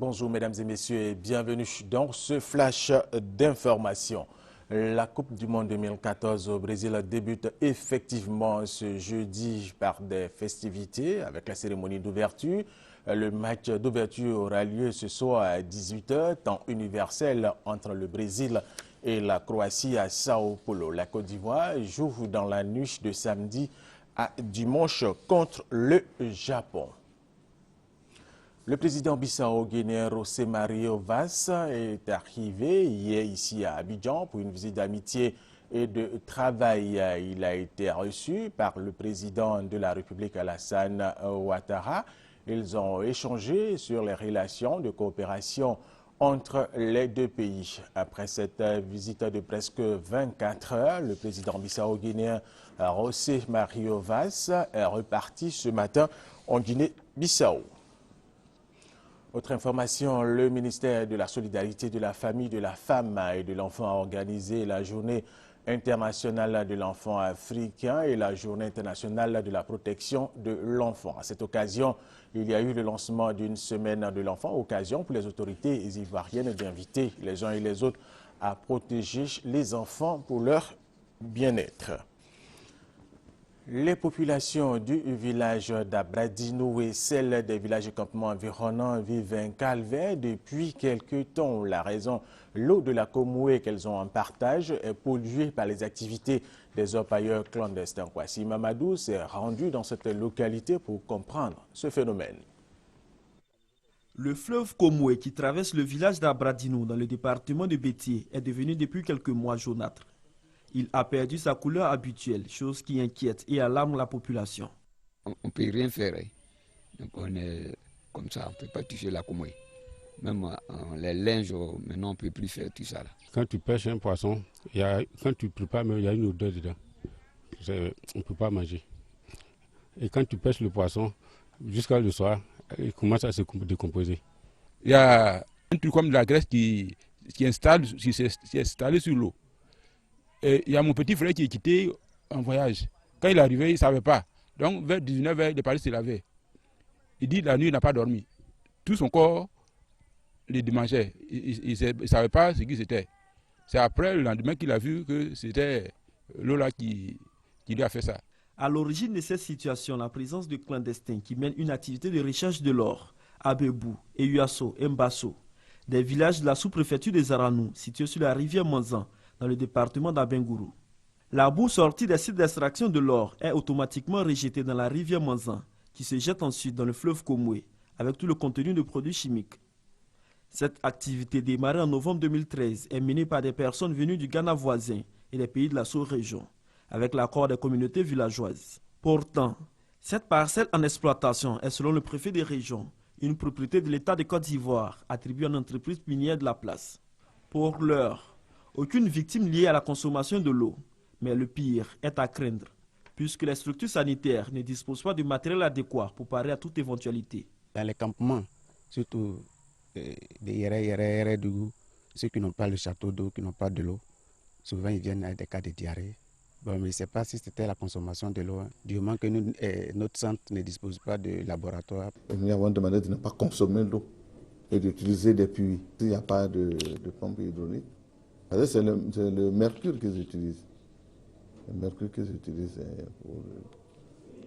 Bonjour mesdames et messieurs et bienvenue dans ce flash d'information. La Coupe du Monde 2014 au Brésil débute effectivement ce jeudi par des festivités avec la cérémonie d'ouverture. Le match d'ouverture aura lieu ce soir à 18 h, temps universel entre le Brésil et la Croatie à Sao Paulo. La Côte d'Ivoire joue dans la nuit de samedi à dimanche contre le Japon. Le président bissau-guinéen José Mario Vaz est arrivé hier ici à Abidjan pour une visite d'amitié et de travail. Il a été reçu par le président de la République Alassane Ouattara. Ils ont échangé sur les relations de coopération entre les deux pays. Après cette visite de presque 24 heures, le président bissau-guinéen José Mario Vaz est reparti ce matin en Guinée-Bissau. Autre information, le ministère de la Solidarité, de la Famille, de la Femme et de l'Enfant a organisé la journée internationale de l'enfant africain et la journée internationale de la protection de l'enfant. À cette occasion, il y a eu le lancement d'une semaine de l'enfant, occasion pour les autorités ivoiriennes d'inviter les uns et les autres à protéger les enfants pour leur bien-être. Les populations du village d'Abradino et celles des villages et campements environnants vivent un calvaire depuis quelques temps. La raison, l'eau de la Komoué qu'elles ont en partage est polluée par les activités des orpailleurs clandestins. Kwasi Mamadou s'est rendu dans cette localité pour comprendre ce phénomène. Le fleuve Komoué qui traverse le village d'Abradino dans le département de Bétié est devenu depuis quelques mois jaunâtre. Il a perdu sa couleur habituelle, chose qui inquiète et alarme la population. On ne peut rien faire. Donc on est comme ça, on ne peut pas toucher la Komoué. Même les linges, maintenant on ne peut plus faire tout ça. Là. Quand tu pêches un poisson, quand tu prépares, il y a une odeur dedans. On ne peut pas manger. Et quand tu pêches le poisson, jusqu'à le soir, il commence à se décomposer. Il y a un truc comme de la graisse qui s'est installé sur l'eau. Et il y a mon petit frère qui est quitté en voyage. Quand il est arrivé, il ne savait pas. Donc vers 19 h, il est parti se laver. Il dit la nuit, il n'a pas dormi. Tout son corps le démangeait. Il ne savait pas ce qui c'était. C'est après le lendemain qu'il a vu que c'était l'eau là qui lui a fait ça. À l'origine de cette situation, la présence de clandestins qui mènent une activité de recherche de l'or à Bebou, Eyuasso et Mbasso, des villages de la sous-préfecture des Aranou, situés sur la rivière Manzan, dans le département d'Abengourou. La boue sortie des sites d'extraction de l'or est automatiquement rejetée dans la rivière Manzan, qui se jette ensuite dans le fleuve Komoué, avec tout le contenu de produits chimiques. Cette activité démarrée en novembre 2013 est menée par des personnes venues du Ghana voisin et des pays de la sous-région, avec l'accord des communautés villageoises. Pourtant, cette parcelle en exploitation est, selon le préfet des régions, une propriété de l'État de Côte d'Ivoire attribuée à une entreprise minière de la place. Pour l'heure, aucune victime liée à la consommation de l'eau, mais le pire est à craindre, puisque les structures sanitaires ne disposent pas du matériel adéquat pour parer à toute éventualité. Dans les campements, surtout des Yéré Dougou, ceux qui n'ont pas le château d'eau, qui n'ont pas de l'eau, souvent ils viennent avec des cas de diarrhée. Bon, mais je ne sais pas si c'était la consommation de l'eau, du moment que notre centre ne dispose pas de laboratoire. Nous avons demandé de ne pas consommer l'eau et d'utiliser des puits. S'il n'y a pas de pompe hydraulique, c'est le mercure qu'ils utilisent. Le mercure qu'ils utilisent pour,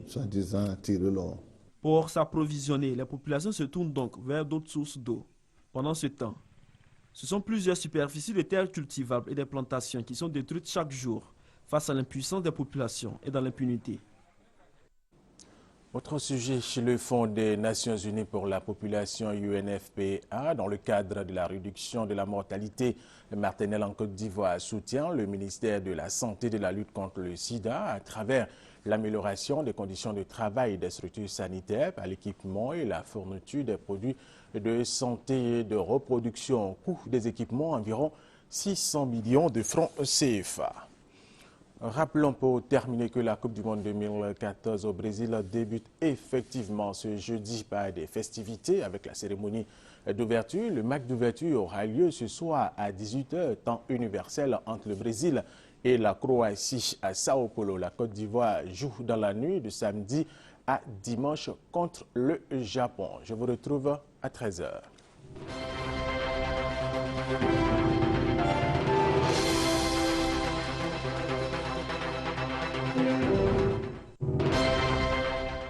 soi-disant, tirer l'or. Pour s'approvisionner, les populations se tournent donc vers d'autres sources d'eau. Pendant ce temps, ce sont plusieurs superficies de terres cultivables et des plantations qui sont détruites chaque jour face à l'impuissance des populations et dans l'impunité. Autre sujet, chez le Fonds des Nations Unies pour la population UNFPA, dans le cadre de la réduction de la mortalité maternelle en Côte d'Ivoire, soutient le ministère de la Santé et de la lutte contre le sida à travers l'amélioration des conditions de travail des structures sanitaires par l'équipement et la fourniture des produits de santé et de reproduction. Coût des équipements environ 600 millions de francs CFA. Rappelons pour terminer que la Coupe du Monde 2014 au Brésil débute effectivement ce jeudi par des festivités avec la cérémonie d'ouverture. Le match d'ouverture aura lieu ce soir à 18 h, temps universel entre le Brésil et la Croatie à Sao Paulo. La Côte d'Ivoire joue dans la nuit de samedi à dimanche contre le Japon. Je vous retrouve à 13 h. Merci.